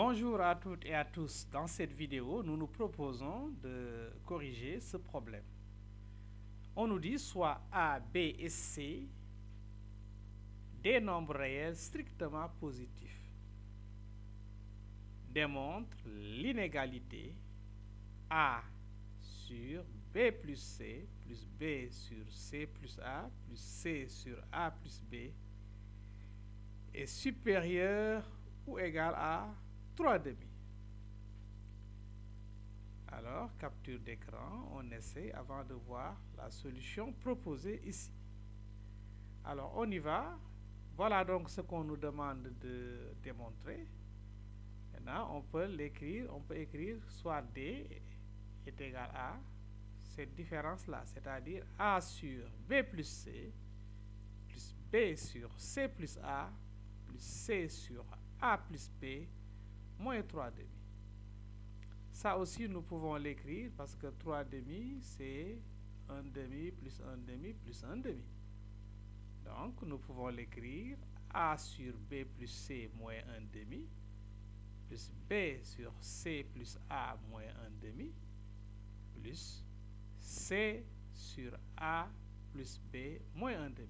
Bonjour à toutes et à tous. Dans cette vidéo, nous nous proposons de corriger ce problème. On nous dit soit A, B et C des nombres réels strictement positifs. Démontre l'inégalité A sur B plus C plus B sur C plus A plus C sur A plus B est supérieur ou égal à 3,5. Alors, capture d'écran, on essaie avant de voir la solution proposée ici. Alors, on y va. Voilà donc ce qu'on nous demande de démontrer. Maintenant, on peut l'écrire, on peut écrire soit D est égal à cette différence-là, c'est-à-dire A sur B plus C, plus B sur C plus A, plus C sur A plus B, moins 3,5. Ça aussi, nous pouvons l'écrire parce que 3,5, c'est 1,5 plus 1,5 plus 1,5. Donc, nous pouvons l'écrire A sur B plus C moins 1,5 plus B sur C plus A moins 1,5 plus C sur A plus B moins 1,5.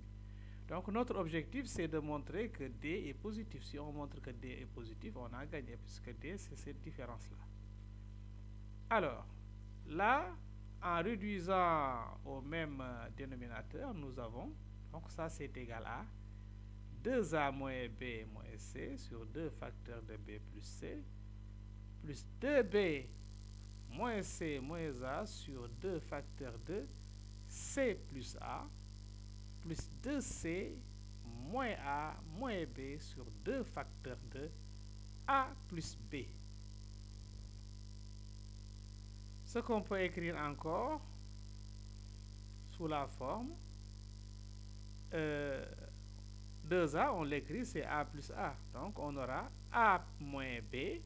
Donc, notre objectif, c'est de montrer que D est positif. Si on montre que D est positif, on a gagné puisque D, c'est cette différence-là. Alors, là, en réduisant au même dénominateur, nous avons, donc ça c'est égal à 2A moins B moins C sur 2 facteurs de B plus C, plus 2B moins C moins A sur 2 facteurs de C plus A, plus 2C moins A moins B sur 2 facteurs de A plus B. Ce qu'on peut écrire encore sous la forme 2A, on l'écrit, c'est A plus A. Donc, on aura A moins B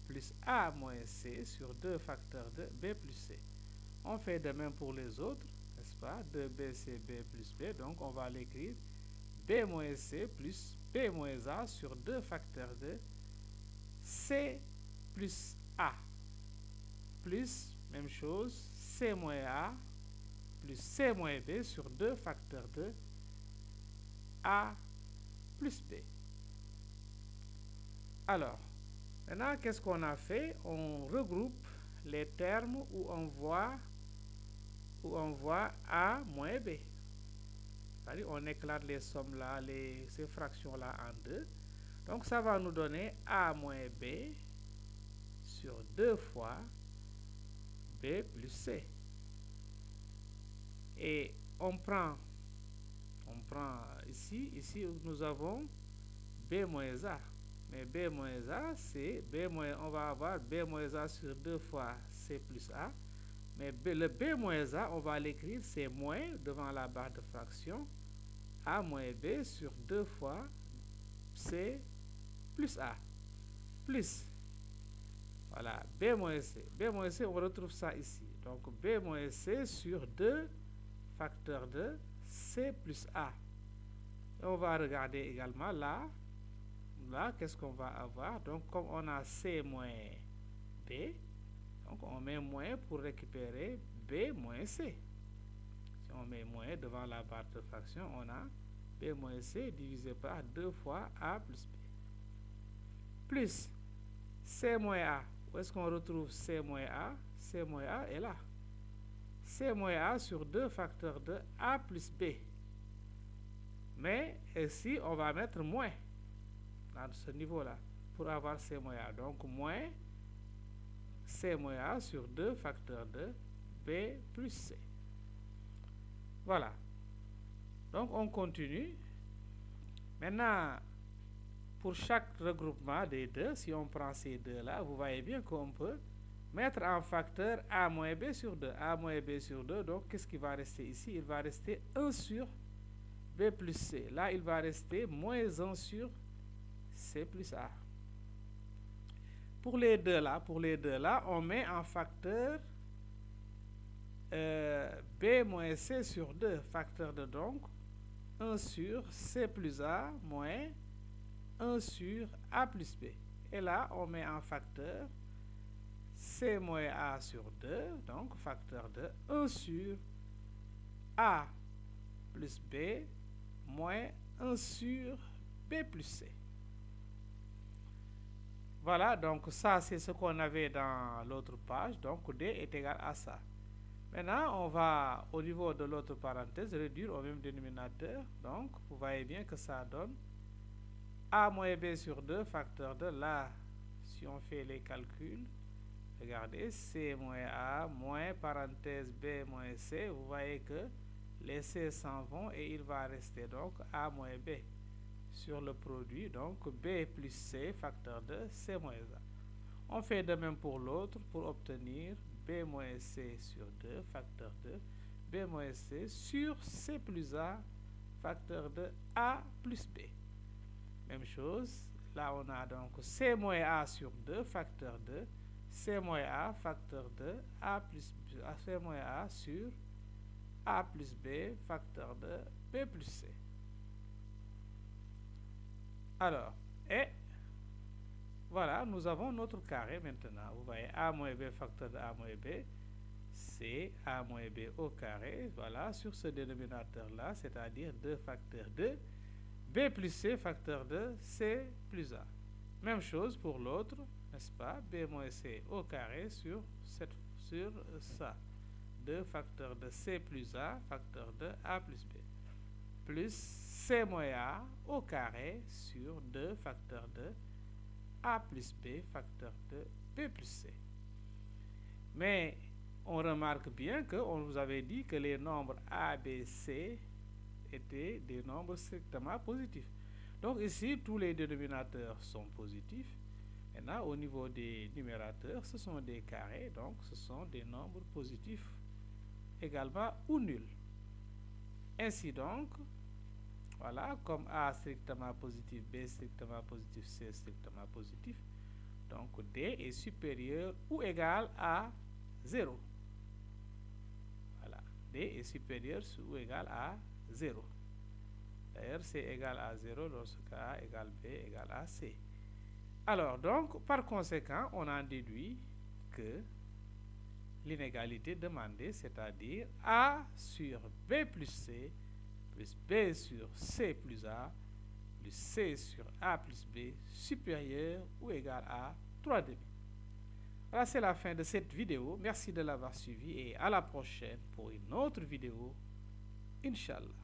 plus A moins C sur 2 facteurs de B plus C. On fait de même pour les autres, n'est-ce pas? 2BC, B plus B. Donc, on va l'écrire B moins C plus B moins A sur 2 facteurs de C plus A. Plus, même chose, C moins A plus C moins B sur 2 facteurs de A plus B. Alors, maintenant, qu'est-ce qu'on a fait? On regroupe les termes où on voit A moins B. C'est-à-dire, on éclate les sommes là, ces fractions-là en deux. Donc, ça va nous donner A moins B sur 2 fois B plus C. Et on prend ici nous avons B moins A. Mais B moins A, c'est on va avoir B moins A sur 2 fois C plus A. Mais le B moins A, on va l'écrire, c'est moins devant la barre de fraction. A moins B sur 2 fois C plus A. Plus, voilà, B moins C. B moins C, on retrouve ça ici. Donc, B moins C sur 2 facteurs de C plus A. Et on va regarder également là, qu'est-ce qu'on va avoir? Donc, comme on a C moins B, donc on met moins pour récupérer B moins C. Si on met moins devant la barre de fraction, on a B moins C divisé par 2 fois A plus B. Plus C moins A. Où est-ce qu'on retrouve C moins A? C moins A est là. C moins A sur 2 facteurs de A plus B. Mais ici, on va mettre moins dans ce niveau-là pour avoir C moins A. Donc, moins C moins A sur 2 facteurs de B plus C. Voilà. Donc, on continue. Maintenant, pour chaque regroupement des deux, si on prend ces deux-là, vous voyez bien qu'on peut mettre en facteur A moins B sur 2. A moins B sur 2, donc qu'est-ce qui va rester ici? Il va rester 1 sur B plus C. Là, il va rester moins 1 sur C plus A. Pour les deux là, on met en facteur B moins C sur 2. Facteur de donc 1 sur C plus A moins 1 sur A plus B. Et là, on met en facteur C moins A sur 2, donc facteur de 1 sur A plus B moins 1 sur B plus C. Voilà, donc ça c'est ce qu'on avait dans l'autre page, donc D est égal à ça. Maintenant, on va au niveau de l'autre parenthèse réduire au même dénominateur, donc vous voyez bien que ça donne A moins B sur 2 facteur de là, si on fait les calculs, regardez, C moins A moins parenthèse B moins C, vous voyez que les C s'en vont et il va rester donc A moins B sur le produit, donc B plus C facteur de C moins A. On fait de même pour l'autre pour obtenir B moins C sur 2 facteur de B moins C sur C plus A facteur de A plus B. Même chose, là on a donc C moins A sur 2 facteur de C moins A facteur de A plus B, C moins A sur A plus B facteur de B plus C. Alors, et voilà, nous avons notre carré maintenant. Vous voyez, A moins B facteur de A moins B, c'est A moins B au carré, voilà, sur ce dénominateur-là, c'est-à-dire 2 facteur de B plus C facteur de C plus A. Même chose pour l'autre, n'est-ce pas? B moins C au carré sur ça. 2 facteur de C plus A facteur de A plus B. Plus C moins A au carré sur 2 facteur de A plus B facteur de B plus C. Mais on remarque bien qu'on vous avait dit que les nombres A, B, C étaient des nombres strictement positifs. Donc ici, tous les dénominateurs sont positifs. Maintenant, au niveau des numérateurs, ce sont des carrés, donc ce sont des nombres positifs également ou nuls. Ainsi donc, voilà, comme A strictement positif, B strictement positif, C strictement positif, donc D est supérieur ou égal à 0. Voilà, D est supérieur ou égal à 0. D'ailleurs, C égale à 0 lorsque A égale B égale à C. Alors, donc, par conséquent, on en déduit que l'inégalité demandée, c'est-à-dire A sur B plus C, plus B sur C plus A, plus C sur A plus B, supérieur ou égal à 3,5. Voilà, c'est la fin de cette vidéo. Merci de l'avoir suivi et à la prochaine pour une autre vidéo, Inch'Allah.